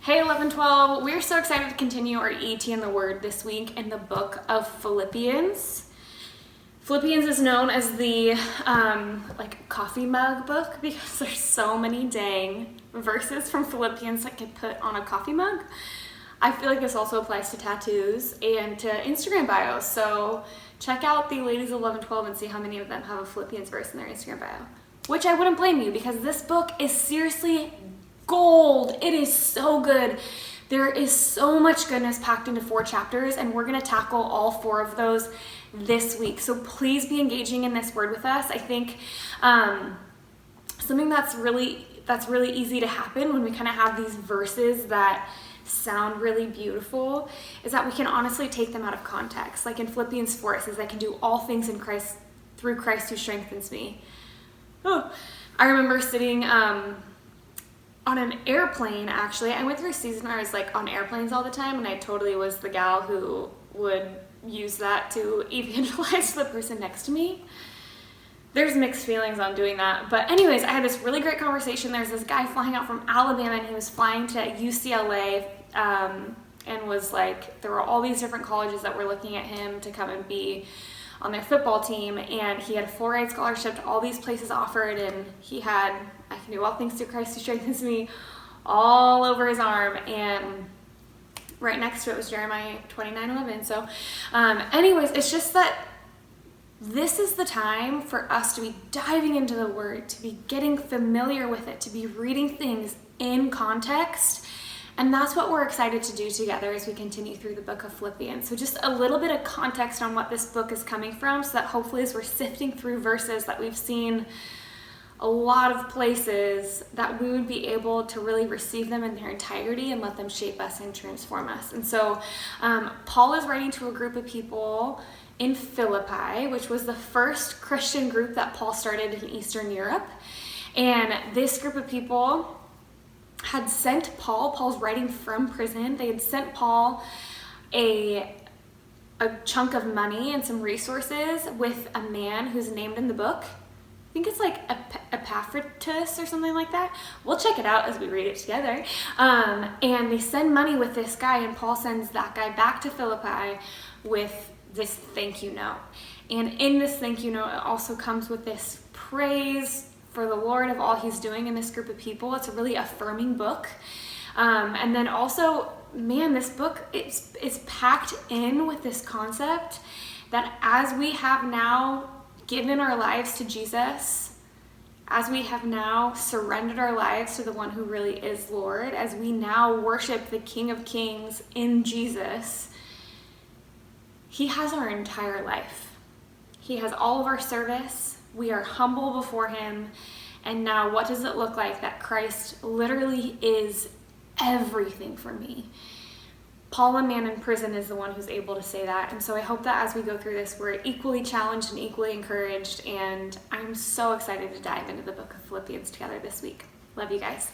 Hey 1112, we're so excited to continue our ET in the Word this week in the book of Philippians. Philippians is known as the coffee mug book because there's so many dang verses from Philippians that get put on a coffee mug. I feel like this also applies to tattoos and to Instagram bios, so check out the ladies of 1112 and see how many of them have a Philippians verse in their Instagram bio. Which I wouldn't blame you because this book is seriously gold. It is so good. There is so much goodness packed into 4 chapters, and we're going to tackle all 4 of those this week. So please be engaging in this word with us. I think something that's really easy to happen when we kind of have these verses that sound really beautiful is that we can honestly take them out of context. Like in Philippians 4, it says, "I can do all things in Christ, through Christ who strengthens me." Oh, I remember sitting on an airplane, actually. I went through a season where I was like on airplanes all the time, and I totally was the gal who would use that to evangelize the person next to me. There's mixed feelings on doing that. But anyways, I had this really great conversation. There's this guy flying out from Alabama, and he was flying to UCLA, and was like, there were all these different colleges that were looking at him to come and be on their football team, and he had a full-ride scholarship to all these places offered, and he had "I can do all things through Christ who strengthens me" all over his arm, and right next to it was Jeremiah 29:11. So anyways, it's just that this is the time for us to be diving into the Word, to be getting familiar with it, to be reading things in context. And that's what we're excited to do together as we continue through the book of Philippians. So just a little bit of context on what this book is coming from, so that hopefully as we're sifting through verses that we've seen a lot of places, that we would be able to really receive them in their entirety and let them shape us and transform us. And so Paul is writing to a group of people in Philippi, which was the first Christian group that Paul started in Eastern Europe. And this group of people had sent Paul's writing from prison, they had sent Paul a chunk of money and some resources with a man who's named in the book. I think it's like Epaphroditus or something like that. We'll check it out as we read it together. And they send money with this guy, and Paul sends that guy back to Philippi with this thank you note. And in this thank you note, it also comes with this praise for the Lord of all he's doing in this group of people. It's a really affirming book. And then also, man, this book is packed in with this concept that as we have now given our lives to Jesus, as we have now surrendered our lives to the one who really is Lord, as we now worship the King of Kings in Jesus, he has our entire life. He has all of our service. We are humble before him. And now what does it look like that Christ literally is everything for me? Paul, a man in prison, is the one who's able to say that. And so I hope that as we go through this, we're equally challenged and equally encouraged. And I'm so excited to dive into the book of Philippians together this week. Love you guys.